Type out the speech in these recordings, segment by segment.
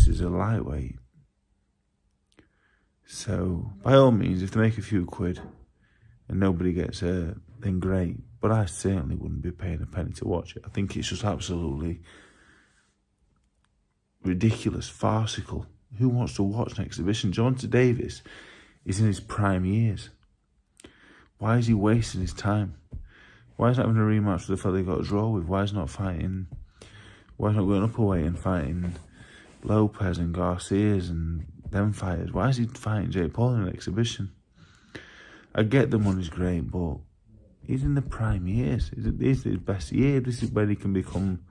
Davis is a lightweight. So, by all means, if they make a few quid and nobody gets hurt, then great. But I certainly wouldn't be paying a penny to watch it. I think it's just absolutely ridiculous, farcical. Who wants to watch an exhibition? Gervonta Davis is in his prime years. Why is he wasting his time? Why is he not having a rematch with the fella he got a draw with? Why is he not fighting? Why is he not going up a weight and fighting Lopez and Garcias and them fighters? Why is he fighting Jake Paul in an exhibition? I get the money's great, but he's in the prime years. This is his best year. This is where he can become.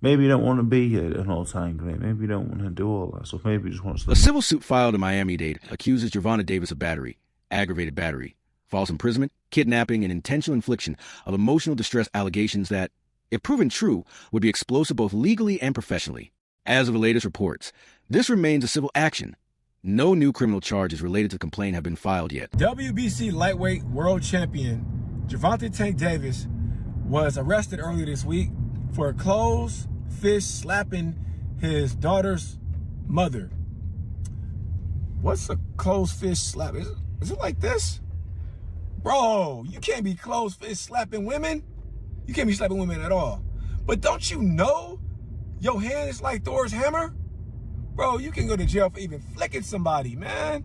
Maybe you don't want to be an all-time great. Maybe you don't want to do all that stuff. Maybe he just wants to. A civil suit filed in Miami-Dade accuses Gervonta Davis of battery, aggravated battery, false imprisonment, kidnapping, and intentional infliction of emotional distress allegations that, if proven true, would be explosive both legally and professionally. As of the latest reports, this remains a civil action. No new criminal charges related to the complaint have been filed yet. WBC lightweight world champion Gervonta Tank Davis was arrested earlier this week for a closed fist slapping his daughter's mother. What's a closed fist slap? Is it like this? Bro, you can't be closed fist slapping women. You can't be slapping women at all. But don't you know your hand is like Thor's hammer? Bro, you can go to jail for even flicking somebody, man.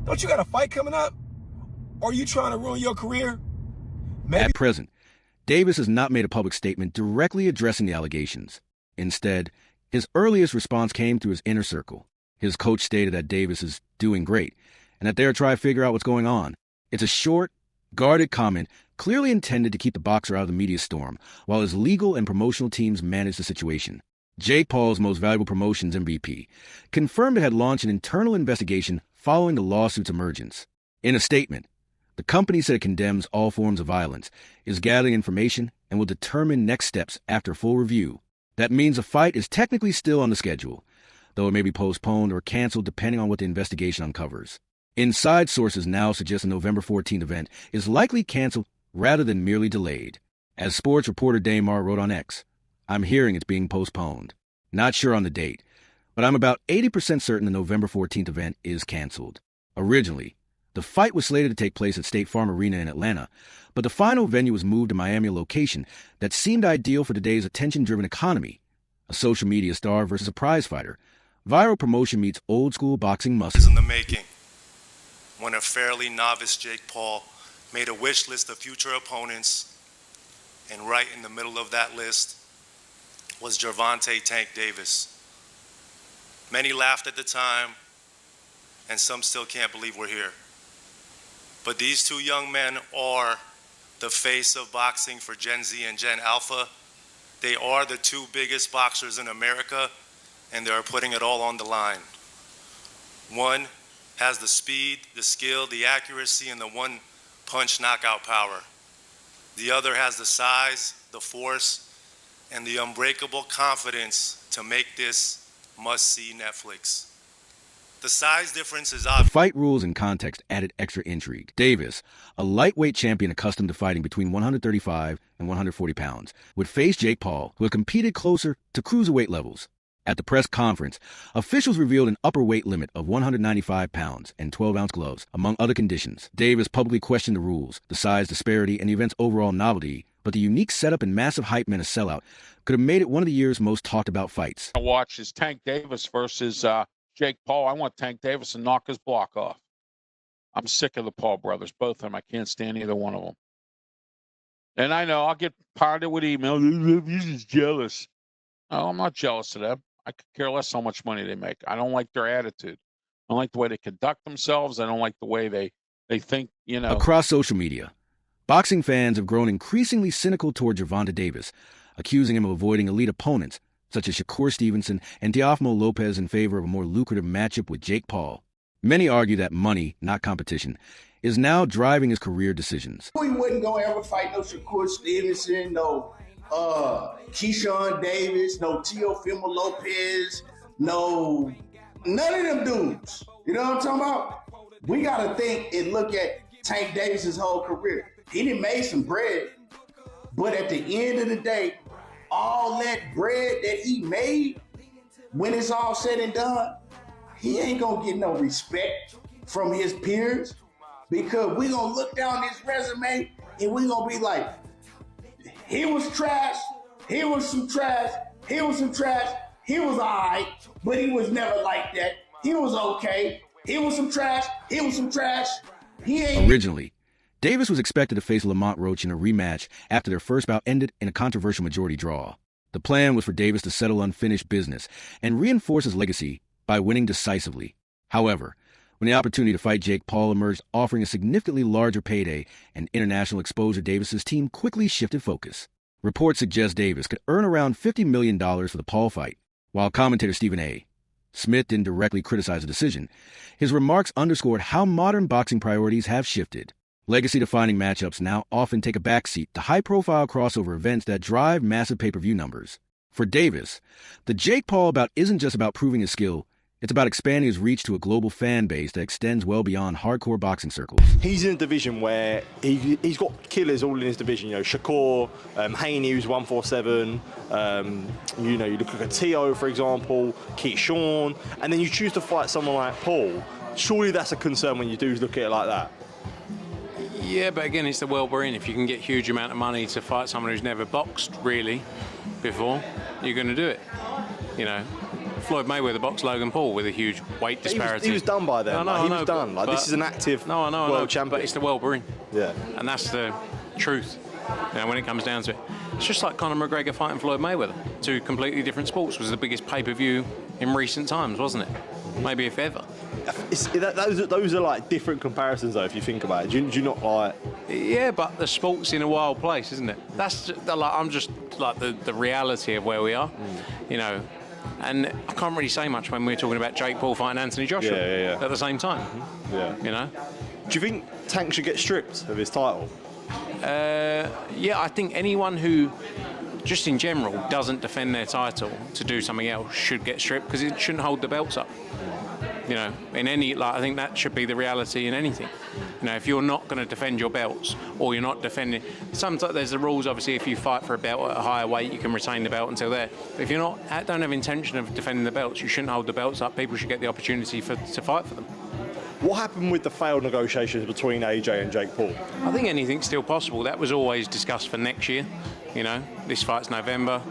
Don't you got a fight coming up? Or are you trying to ruin your career? Maybe. At present, Davis has not made a public statement directly addressing the allegations. Instead, his earliest response came through his inner circle. His coach stated that Davis is doing great and that they're trying to figure out what's going on. It's a short, guarded comment clearly intended to keep the boxer out of the media storm while his legal and promotional teams manage the situation. Jake Paul's most valuable promotions MVP confirmed it had launched an internal investigation following the lawsuit's emergence. In a statement, the company said it condemns all forms of violence, is gathering information, and will determine next steps after full review. That means the fight is technically still on the schedule, though it may be postponed or canceled depending on what the investigation uncovers. Inside sources now suggest the November 14th event is likely canceled rather than merely delayed. As sports reporter Damar wrote on X, "I'm hearing it's being postponed. Not sure on the date, but I'm about 80% certain the November 14th event is canceled." Originally, the fight was slated to take place at State Farm Arena in Atlanta, but the final venue was moved to Miami, a location that seemed ideal for today's attention-driven economy. A social media star versus a prize fighter. Viral promotion meets old-school boxing muscle. In the making, when a fairly novice Jake Paul made a wish list of future opponents, and right in the middle of that list was Gervonta Tank Davis. Many laughed at the time, and some still can't believe we're here. But these two young men are the face of boxing for Gen Z and Gen Alpha. They are the two biggest boxers in America, and they are putting it all on the line. One has the speed, the skill, the accuracy, and the one-punch knockout power. The other has the size, the force, and the unbreakable confidence to make this must-see Netflix. The size difference is obvious. The fight rules and context added extra intrigue. Davis, a lightweight champion accustomed to fighting between 135 and 140 pounds, would face Jake Paul, who had competed closer to cruiserweight levels. At the press conference, officials revealed an upper weight limit of 195 pounds and 12-ounce gloves, among other conditions. Davis publicly questioned the rules, the size disparity, and the event's overall novelty, but the unique setup and massive hype meant a sellout could have made it one of the year's most talked-about fights. I watch is Tank Davis versus Jake Paul. I want Tank Davis to knock his block off. I'm sick of the Paul brothers, both of them. I can't stand either one of them. And I know I'll get pounded with emails. He's just jealous. No, I'm not jealous of them. I could care less how much money they make. I don't like their attitude. I don't like the way they conduct themselves. I don't like the way they think, you know. Across social media, boxing fans have grown increasingly cynical toward Gervonta Davis, accusing him of avoiding elite opponents such as Shakur Stevenson and Teofimo Lopez in favor of a more lucrative matchup with Jake Paul. Many argue that money, not competition, is now driving his career decisions. We wouldn't go ever fight no Shakur Stevenson, no Keyshawn Davis, no Teofimo Lopez, no, none of them dudes. You know what I'm talking about? We got to think and look at Tank Davis's whole career. He done made some bread, but at the end of the day, all that bread that he made when it's all said and done, he ain't gonna get no respect from his peers because we gonna look down his resume and we gonna be like, he was trash, he was some trash, he was some trash, he was all right, but he was never like that. He was okay. He was some trash, he was some trash. He ain't. Originally, Davis was expected to face Lamont Roach in a rematch after their first bout ended in a controversial majority draw. The plan was for Davis to settle unfinished business and reinforce his legacy by winning decisively. However, when the opportunity to fight Jake Paul emerged offering a significantly larger payday and international exposure, Davis's team quickly shifted focus. Reports suggest Davis could earn around $50 million for the Paul fight. While commentator Stephen A. Smith didn't directly criticize the decision, his remarks underscored how modern boxing priorities have shifted. Legacy-defining matchups now often take a backseat to high-profile crossover events that drive massive pay-per-view numbers. For Davis, the Jake Paul bout isn't just about proving his skill, it's about expanding his reach to a global fan base that extends well beyond hardcore boxing circles. He's in a division where he's got killers all in his division. You know, Shakur, Haney, who's 147. You know, you look at Tio, for example, Keyshawn, and then you choose to fight someone like Paul. Surely that's a concern when you do look at it like that. Yeah, but again, it's the world we're in. If you can get a huge amount of money to fight someone who's never boxed really before, you're going to do it. You know, Floyd Mayweather boxed Logan Paul with a huge weight disparity. He was done by then. He was done. Like, this is an active world champion. But it's the world we're in. Yeah. And that's the truth. You know, when it comes down to it. It's just like Conor McGregor fighting Floyd Mayweather. Two completely different sports. Was the biggest pay-per-view in recent times, wasn't it? Maybe if ever. Those are like different comparisons, though, if you think about it. Do you not like? Yeah, but the sport's in a wild place, isn't it? That's just, like, I'm just like the reality of where we are, you know. And I can't really say much when we're talking about Jake Paul fighting Anthony Joshua at the same time. Yeah. You know. Do you think Tank should get stripped of his title? Yeah, I think anyone who, just in general, doesn't defend their title to do something else should get stripped because it shouldn't hold the belts up. You know, in any, I think that should be the reality in anything. You know, if you're not going to defend your belts or you're not defending, sometimes there's the rules, obviously, if you fight for a belt at a higher weight, you can retain the belt until there. But if you're don't have intention of defending the belts, you shouldn't hold the belts up. People should get the opportunity to fight for them. What happened with the failed negotiations between AJ and Jake Paul? I think anything's still possible. That was always discussed for next year. You know, this fight's November.